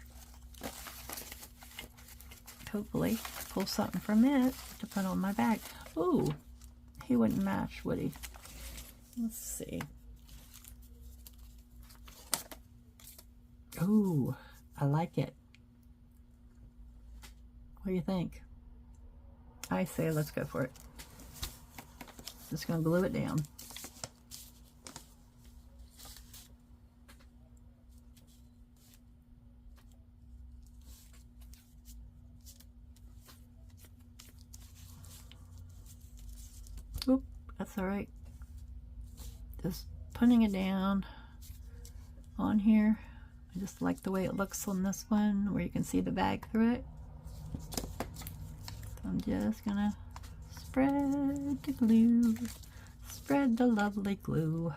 Hopefully pull something from it to put on my bag. Ooh, he wouldn't match, would he? Let's see. Ooh, I like it. What do you think? I say let's go for it. Just going to glue it down. Oop, that's all right. Just putting it down. on here. I just like the way it looks on this one, where you can see the bag through it. So I'm just gonna spread the glue, spread the lovely glue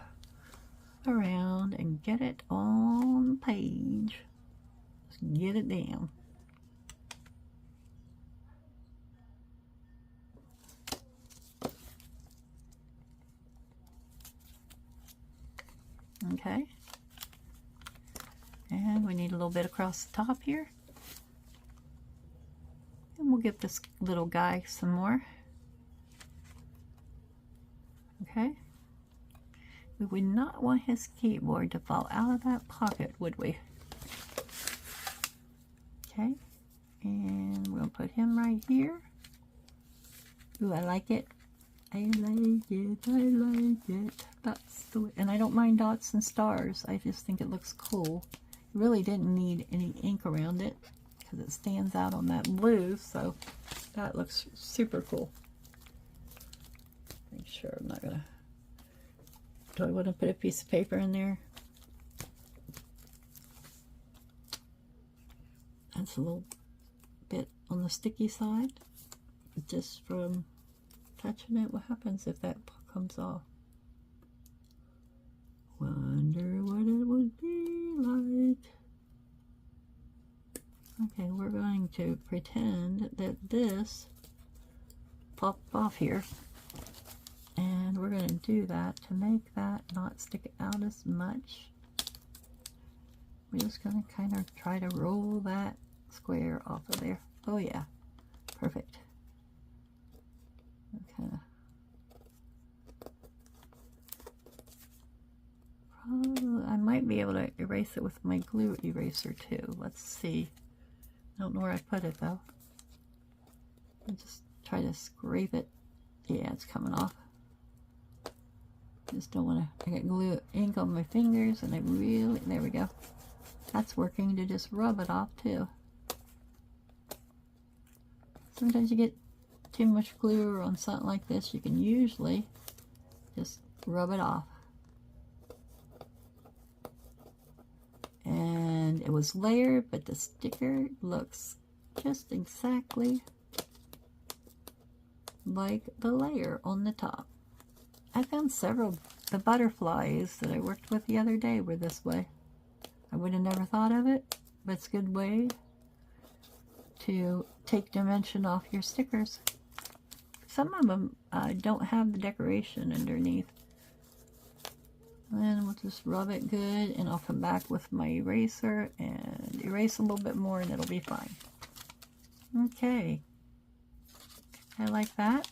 around and get it on the page. Just get it down. Okay. And we need a little bit across the top here. And we'll give this little guy some more. Okay. We would not want his keyboard to fall out of that pocket, would we? Okay. And we'll put him right here. Ooh, I like it. I like it. I like it. That's the way. And I don't mind dots and stars. I just think it looks cool. It really didn't need any ink around it because it stands out on that blue. So that looks super cool. Make sure I'm not gonna. Do I want to put a piece of paper in there? That's a little bit on the sticky side. Just from touching it, what happens if that comes off? Wonder what it would be like. Okay, we're going to pretend that this popped off here. And we're going to do that to make that not stick out as much. We're just going to kind of try to roll that square off of there. Oh yeah, perfect. Okay. Probably, I might be able to erase it with my glue eraser too. Let's see. I don't know where I put it though. I just try to scrape it. Yeah, it's coming off. Just don't want to. I got glue ink on my fingers, and I really. There we go. That's working to just rub it off too. Sometimes you get too much glue on something like this. You can usually just rub it off. And it was layered, but the sticker looks just exactly like the layer on the top. I found several, the butterflies that I worked with the other day were this way. I would have never thought of it, but it's a good way to take dimension off your stickers. Some of them don't have the decoration underneath. And we'll just rub it good, and I'll come back with my eraser and erase a little bit more, and it'll be fine. Okay, I like that.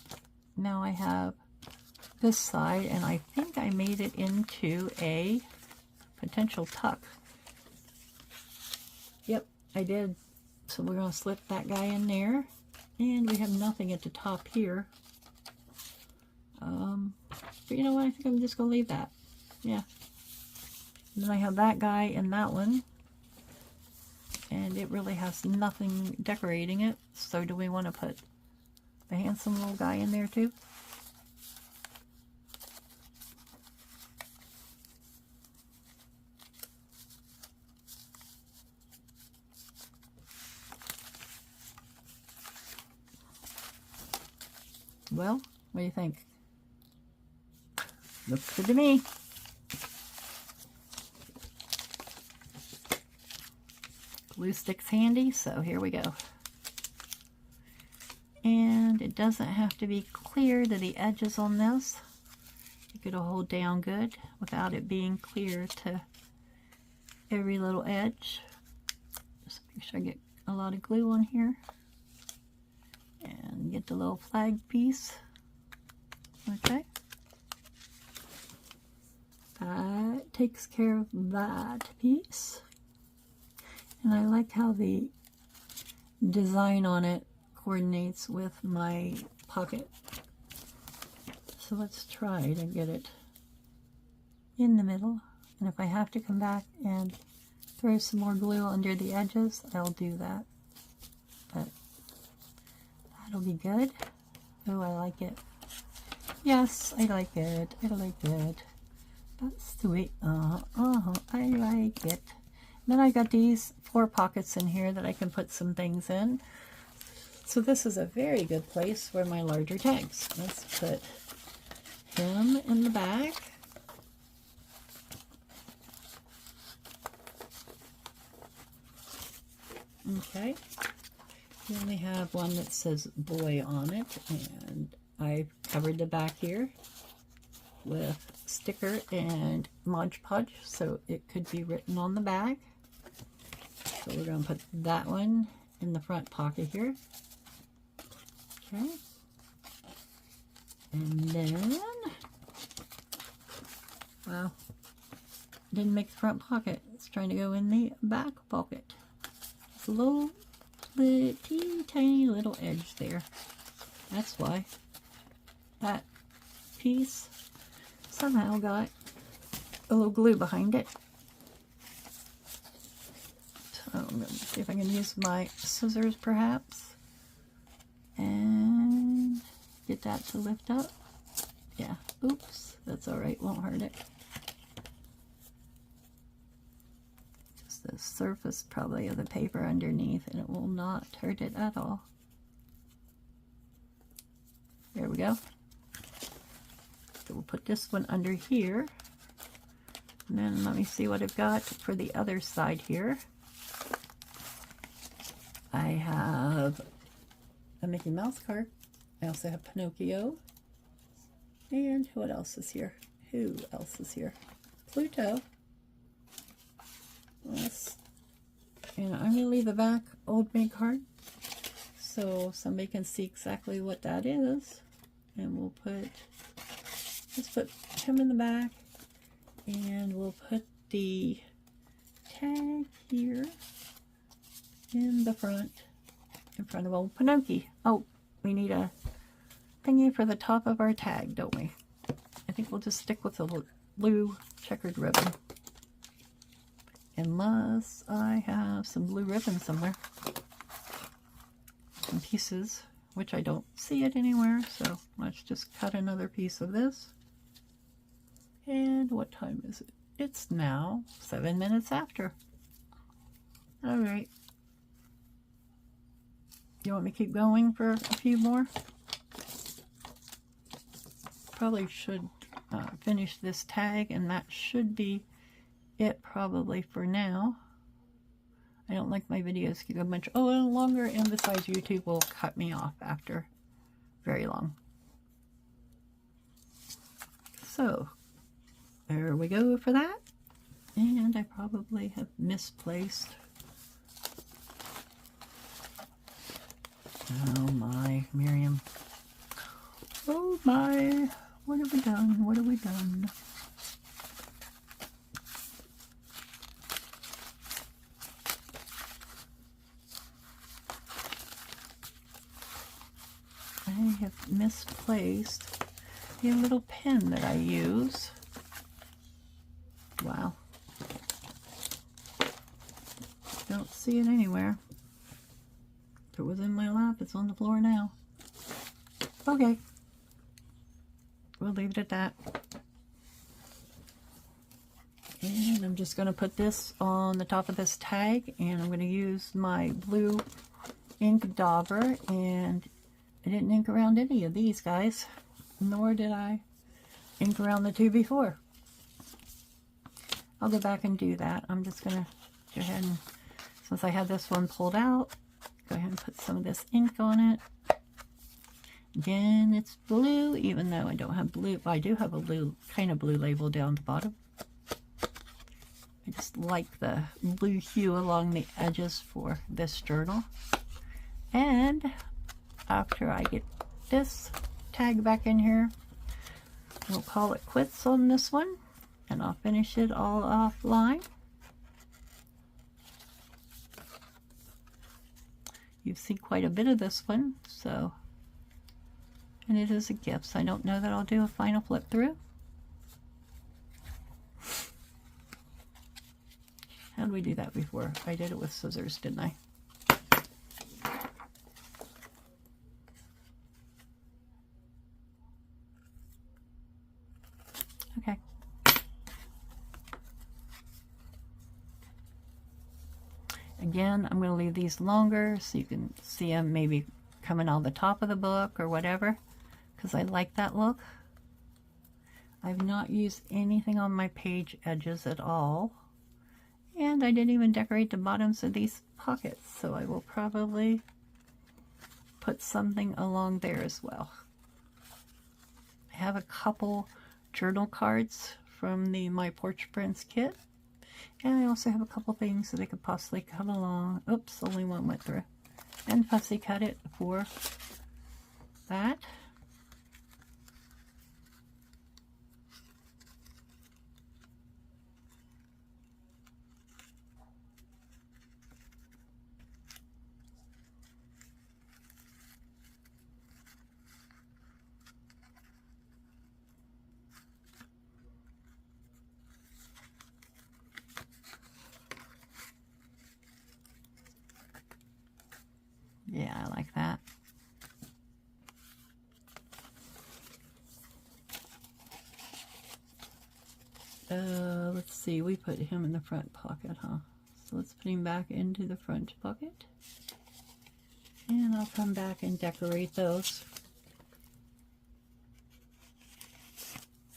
Now I have this side, and I think I made it into a potential tuck. Yep, I did. So we're going to slip that guy in there, and we have nothing at the top here. But you know what, I think I'm just going to leave that. Yeah. And then I have that guy and that one, and it really has nothing decorating it. So do we want to put the handsome little guy in there too? Well, what do you think? Looks good to me. Glue stick's handy, so here we go. And it doesn't have to be clear to the edges on this. You could hold down good without it being clear to every little edge. Just make sure I get a lot of glue on here. And get the little flag piece. Okay. That takes care of that piece. And I like how the design on it coordinates with my pocket. So let's try to get it in the middle. And if I have to come back and throw some more glue under the edges, I'll do that. But that'll be good. Oh, I like it. Yes, I like it. I like it. That's sweet. I like it. Then I got these 4 pockets in here that I can put some things in. So this is a very good place for my larger tags. Let's put him in the back. Okay. Then we have one that says boy on it, and I've covered the back here with sticker and Mod Podge so it could be written on the back. So we're going to put that one in the front pocket here. Okay. And then, wow, didn't make the front pocket. It's trying to go in the back pocket. It's a little teeny tiny little edge there. That's why that piece somehow got a little glue behind it. So I'm going to see if I can use my scissors perhaps and get that to lift up. Yeah, oops, that's alright, won't hurt it. Just the surface probably of the paper underneath, and it will not hurt it at all. There we go. So we'll put this one under here. And then let me see what I've got for the other side here. I have a Mickey Mouse card. I also have Pinocchio. And what else is here? Who else is here? Pluto. Yes. And I'm going to leave the back Old Maid card so somebody can see exactly what that is. And we'll put, let's put him in the back, and we'll put the tag here in the front, in front of old Pinocchio. Oh, we need a thingy for the top of our tag, don't we? I think we'll just stick with the blue checkered ribbon. Unless I have some blue ribbon somewhere. Some pieces, which I don't see it anywhere, so let's just cut another piece of this. And what time is it? It's now 7 minutes after. Alright. You want me to keep going for a few more? Probably should finish this tag, and that should be it probably for now. I don't like my videos to go much longer, and besides YouTube will cut me off after very long. So there we go for that. And I probably have misplaced. Oh my, Miriam. Oh my, what have we done? What have we done? I have misplaced the little pen that I use. Wow. Don't see it anywhere. If it was in my lap, it's on the floor now. Okay. We'll leave it at that. And I'm just going to put this on the top of this tag, and I'm going to use my blue ink dauber, and I didn't ink around any of these guys, nor did I ink around the two before. I'll go back and do that. I'm just going to go ahead and, since I had this one pulled out, go ahead and put some of this ink on it. Again, it's blue, even though I don't have blue. I do have a blue, kind of blue label down the bottom. I just like the blue hue along the edges for this journal. And after I get this tag back in here, we'll call it quits on this one, and I'll finish it all offline. You've seen quite a bit of this one, so, and it is a gift, so I don't know that I'll do a final flip through. How did we do that before? I did it with scissors, didn't I? Okay. again, I'm going to leave these longer so you can see them maybe coming on the top of the book or whatever, because I like that look. I've not used anything on my page edges at all, and I didn't even decorate the bottoms of these pockets, so I will probably put something along there as well. I have a couple journal cards from the My Porch Prints kit, and I also have a couple things that I could possibly cut along. Oops, only one went through. And fussy cut it for that. Yeah, I like that. Let's see, we put him in the front pocket, huh? So let's put him back into the front pocket. And I'll come back and decorate those.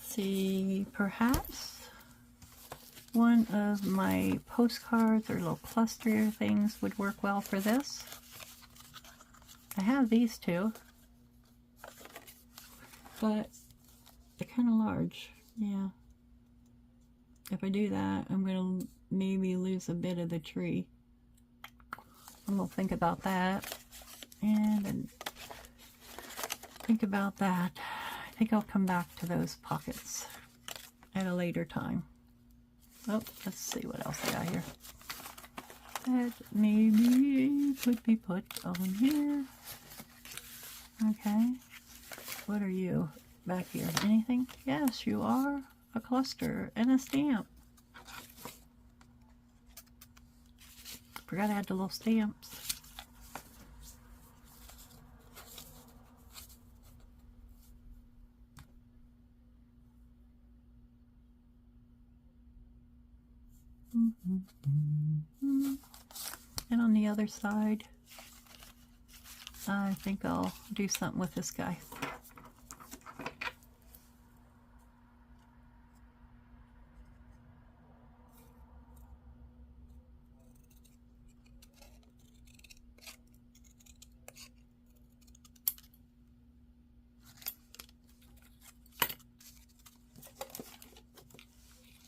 See, perhaps one of my postcards or little cluster things would work well for this. I have these two, but they're kind of large. Yeah. If I do that, I'm going to maybe lose a bit of the tree. I'm going to think about that. And then think about that. I think I'll come back to those pockets at a later time. Oh, let's see what else I got here. That maybe could be put on here. Okay. What are you back here? Anything? Yes, you are. A cluster and a stamp. Forgot I had the little stamps. And on the other side, I think I'll do something with this guy.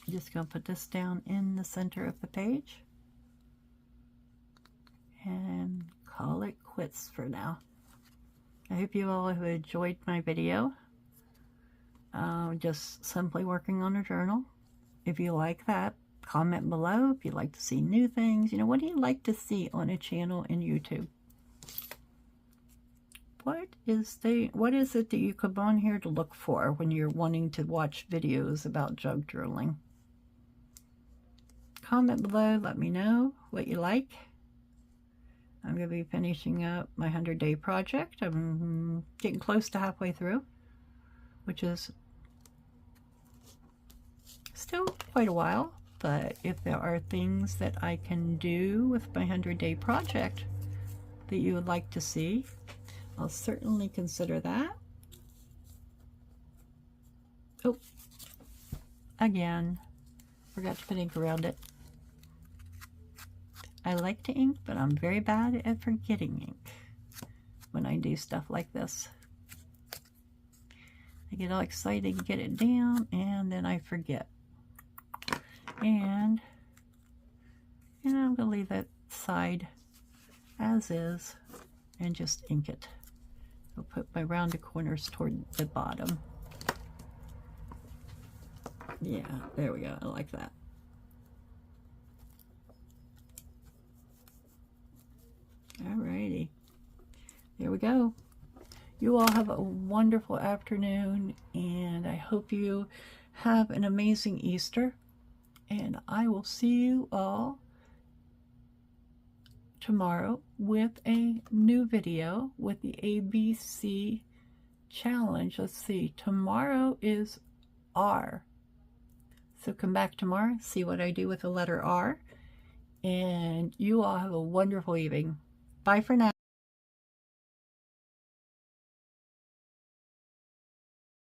Just going to put this down in the center of the page and call it quits for now. I hope you all have enjoyed my video. Just simply working on a journal. If you like that, comment below. If you'd like to see new things, what do you like to see on a channel in YouTube? What is it that you come on here to look for when you're wanting to watch videos about jug journaling? Comment below, let me know what you like. I'm going to be finishing up my 100-day project. I'm getting close to halfway through, which is still quite a while, but if there are things that I can do with my 100-day project that you would like to see, I'll certainly consider that. Oh, again, forgot to put ink around it. I like to ink, but I'm very bad at forgetting ink when I do stuff like this. I get all excited to get it down, and then I forget. And I'm going to leave that side as is and just ink it. I'll put my rounded corners toward the bottom. Yeah, there we go. I like that. Alrighty, there we go. You all have a wonderful afternoon, and I hope you have an amazing Easter, and I will see you all tomorrow with a new video with the ABC challenge. Let's see, tomorrow is R, so come back tomorrow, see what I do with the letter R. And you all have a wonderful evening. Bye for now.